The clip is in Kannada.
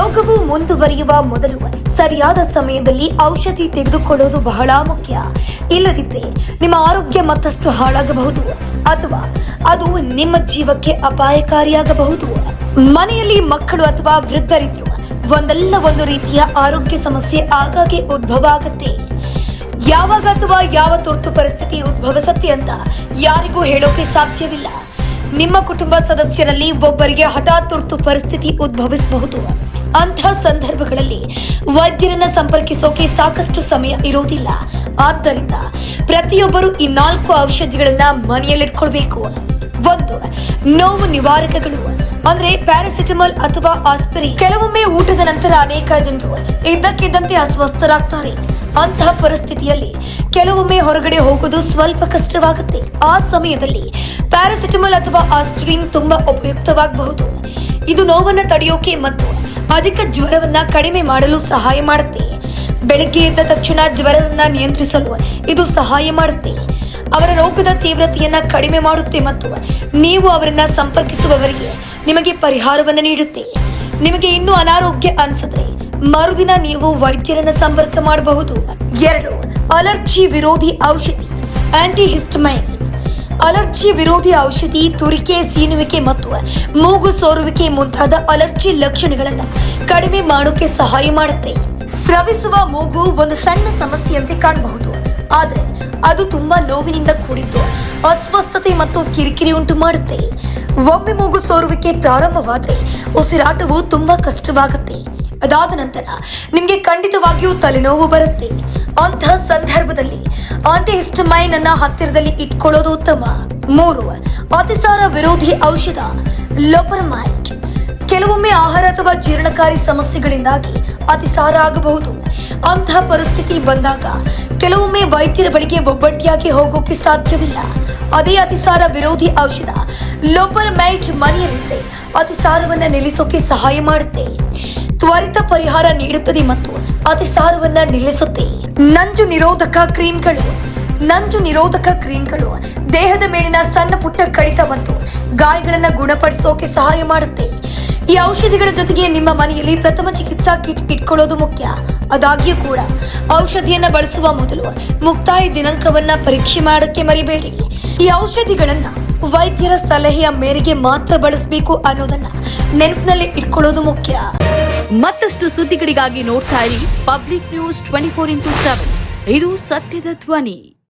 ರೋಗವು ಮುಂದುವರಿಯುವ ಮೊದಲು ಸರಿಯಾದ ಸಮಯದಲ್ಲಿ ಔಷಧಿ ತೆಗೆದುಕೊಳ್ಳುವುದು ಬಹಳ ಮುಖ್ಯ. ಇಲ್ಲದಿದ್ದರೆ ನಿಮ್ಮ ಆರೋಗ್ಯ ಮತ್ತಷ್ಟು ಹಾಳಾಗಬಹುದು ಅಥವಾ ಅದು ನಿಮ್ಮ ಜೀವಕ್ಕೆ ಅಪಾಯಕಾರಿಯಾಗಬಹುದು. ಮನೆಯಲ್ಲಿ ಮಕ್ಕಳು ಅಥವಾ ವೃದ್ಧರಿದ್ರು ಒಂದಲ್ಲ ಒಂದು ರೀತಿಯ ಆರೋಗ್ಯ ಸಮಸ್ಯೆ ಆಗಾಗ್ಗೆ ಉದ್ಭವ ಆಗುತ್ತೆ. ಯಾವಾಗ ಅಥವಾ ಯಾವ ತುರ್ತು ಪರಿಸ್ಥಿತಿ ಉದ್ಭವಿಸುತ್ತೆ ಅಂತ ಯಾರಿಗೂ ಹೇಳೋಕೆ ಸಾಧ್ಯವಿಲ್ಲ. ನಿಮ್ಮ ಕುಟುಂಬ ಸದಸ್ಯರಲ್ಲಿ ಒಬ್ಬರಿಗೆ ಹಠಾತ್ ತುರ್ತು ಪರಿಸ್ಥಿತಿ ಉದ್ಭವಿಸಬಹುದು. ಅಂತಹ ಸಂದರ್ಭಗಳಲ್ಲಿ ವೈದ್ಯರನ್ನ ಸಂಪರ್ಕಿಸೋಕೆ ಸಾಕಷ್ಟು ಸಮಯ ಇರೋದಿಲ್ಲ. ಆದ್ದರಿಂದ ಪ್ರತಿಯೊಬ್ಬರು ಈ 4 ಔಷಧಿಗಳನ್ನ ಮನೆಯಲ್ಲಿಟ್ಕೊಳ್ಬೇಕು. 1. ನೋವು ನಿವಾರಕಗಳು ಅಂದ್ರೆ ಪ್ಯಾರಾಸಿಟಮಾಲ್ ಅಥವಾ ಆಸ್ಪಿರಿನ್. ಕೆಲವೊಮ್ಮೆ ಊಟದ ನಂತರ ಅನೇಕ ಜನರು ಇದ್ದಕ್ಕಿದ್ದಂತೆ ಅಸ್ವಸ್ಥರಾಗ್ತಾರೆ. ಅಂತಹ ಪರಿಸ್ಥಿತಿಯಲ್ಲಿ ಕೆಲವೊಮ್ಮೆ ಹೊರಗಡೆ ಹೋಗೋದು ಸ್ವಲ್ಪ ಕಷ್ಟವಾಗುತ್ತೆ. ಆ ಸಮಯದಲ್ಲಿ ಪ್ಯಾರಾಸಿಟಮಾಲ್ ಅಥವಾ ಆಸ್ಪಿರಿನ್ ತುಂಬಾ ಉಪಯುಕ್ತವಾಗಬಹುದು. ಇದು ನೋವನ್ನು ತಡೆಯೋಕೆ ಮತ್ತು ಅಧಿಕ ಜ್ವರವನ್ನ ಕಡಿಮೆ ಮಾಡಲು ಸಹಾಯ ಮಾಡುತ್ತೆ. ಬೆಳಗ್ಗೆ ಎದ್ದ ತಕ್ಷಣ ಜ್ವರವನ್ನ ನಿಯಂತ್ರಿಸಲು ಇದು ಸಹಾಯ ಮಾಡುತ್ತೆ. ಅವರ ರೋಗದ ತೀವ್ರತೆಯನ್ನ ಕಡಿಮೆ ಮಾಡುತ್ತೆ ಮತ್ತು ನೀವು ಅವರನ್ನ ಸಂಪರ್ಕಿಸುವವರಿಗೆ ನಿಮಗೆ ಪರಿಹಾರವನ್ನು ನೀಡುತ್ತೆ. ನಿಮಗೆ ಇನ್ನೂ ಅನಾರೋಗ್ಯ ಅನಿಸಿದ್ರೆ ಮರುದಿನ ನೀವು ವೈದ್ಯರನ್ನ ಸಂಪರ್ಕ ಮಾಡಬಹುದು. 2. ಅಲರ್ಜಿ ವಿರೋಧಿ ಔಷಧಿ ಆಂಟಿಹಿಸ್ಟಮೈನ್. ಅಲರ್ಜಿ ವಿರೋಧಿ ಔಷಧಿ ತುರಿಕೆ, ಸೀನುವಿಕೆ ಮತ್ತು ಮೂಗು ಸೋರುವಿಕೆ ಮುಂತಾದ ಅಲರ್ಜಿ ಲಕ್ಷಣಗಳನ್ನು ಕಡಿಮೆ ಮಾಡೋಕೆ ಸಹಾಯ ಮಾಡುತ್ತೆ. ಸ್ರವಿಸುವ ಮೂಗು ಒಂದು ಸಣ್ಣ ಸಮಸ್ಯೆಯಂತೆ ಕಾಣಬಹುದು, ಆದರೆ ಅದು ತುಂಬಾ ನೋವಿನಿಂದ ಕೂಡಿದ್ದು ಅಸ್ವಸ್ಥತೆ ಮತ್ತು ಕಿರಿಕಿರಿ ಉಂಟು ಮಾಡುತ್ತೆ. ಒಮ್ಮೆ ಮೂಗು ಸೋರುವಿಕೆ ಪ್ರಾರಂಭವಾದರೆ ಉಸಿರಾಟವು ತುಂಬಾ ಕಷ್ಟವಾಗುತ್ತೆ. ಅದಾದ ನಂತರ ನಿಮಗೆ ಖಂಡಿತವಾಗಿಯೂ ತಲೆನೋವು ಬರುತ್ತೆ. ಅಂತಹ ಸಂದರ್ಭದಲ್ಲಿ ಆಂಟಿಹಿಸ್ಟಮೈನ್ ಅನ್ನ ಹತ್ತಿರದಲ್ಲಿ ಇಟ್ಕೊಳ್ಳೋದು ಉತ್ತಮ. 3. ಅತಿಸಾರ ವಿರೋಧಿ ಔಷಧ ಲೋಪರಮೈಡ್. ಕೆಲವೊಮ್ಮೆ ಆಹಾರ ಅಥವಾ ಜೀರ್ಣಕಾರಿ ಸಮಸ್ಯೆಗಳಿಂದಾಗಿ ಅತಿಸಾರ ಆಗಬಹುದು. ಅಂತಹ ಪರಿಸ್ಥಿತಿ ಬಂದಾಗ ಕೆಲವೊಮ್ಮೆ ವೈದ್ಯರ ಬಳಿಗೆ ಒಬ್ಬಂಟಿಯಾಗಿ ಹೋಗೋಕೆ ಸಾಧ್ಯವಿಲ್ಲ. ಅದೇ ಅತಿಸಾರ ವಿರೋಧಿ ಔಷಧ ಲೋಪರಮೈಡ್ ಮನೆಯಲ್ಲಿದ್ದರೆ ಅತಿಸಾರವನ್ನ ನಿಲ್ಲಿಸೋಕೆ ಸಹಾಯ ಮಾಡುತ್ತೆ, ತ್ವರಿತ ಪರಿಹಾರ ನೀಡುತ್ತದೆ ಮತ್ತು ಅತಿಸಾರವನ್ನ ನಿಲ್ಲಿಸುತ್ತೆ. ನಂಜು ನಿರೋಧಕ ಕ್ರೀಮ್ಗಳು. ನಂಜು ನಿರೋಧಕ ಕ್ರೀಮ್ಗಳು ದೇಹದ ಮೇಲಿನ ಸಣ್ಣ ಪುಟ್ಟ ಕಡಿತ ಮತ್ತು ಗಾಯಗಳನ್ನು ಗುಣಪಡಿಸೋಕೆ ಸಹಾಯ ಮಾಡುತ್ತೆ. ಈ ಔಷಧಿಗಳ ಜೊತೆಗೆ ನಿಮ್ಮ ಮನೆಯಲ್ಲಿ ಪ್ರಥಮ ಚಿಕಿತ್ಸಾ ಕಿಟ್ ಇಟ್ಕೊಳ್ಳೋದು ಮುಖ್ಯ. ಆದಾಗ್ಯೂ ಕೂಡ ಔಷಧಿಯನ್ನ ಬಳಸುವ ಮೊದಲು ಮುಕ್ತಾಯ ದಿನಾಂಕವನ್ನ ಪರೀಕ್ಷೆ ಮಾಡೋಕೆ ಮರಿಬೇಡಿ. ಈ ಔಷಧಿಗಳನ್ನ ವೈದ್ಯರ ಸಲಹೆಯ ಮೇರೆಗೆ ಮಾತ್ರ ಬಳಸಬೇಕು ಅನ್ನೋದನ್ನ ನೆನಪಿನಲ್ಲಿ ಇಟ್ಕೊಳ್ಳೋದು ಮುಖ್ಯ. ಮತ್ತಷ್ಟು ಸುದ್ದಿಗಳಿಗಾಗಿ ನೋಡ್ತಾ ಇರಿ ಪಬ್ಲಿಕ್ ನ್ಯೂಸ್ 24x7. ಇದು ಸತ್ಯದ ಧ್ವನಿ.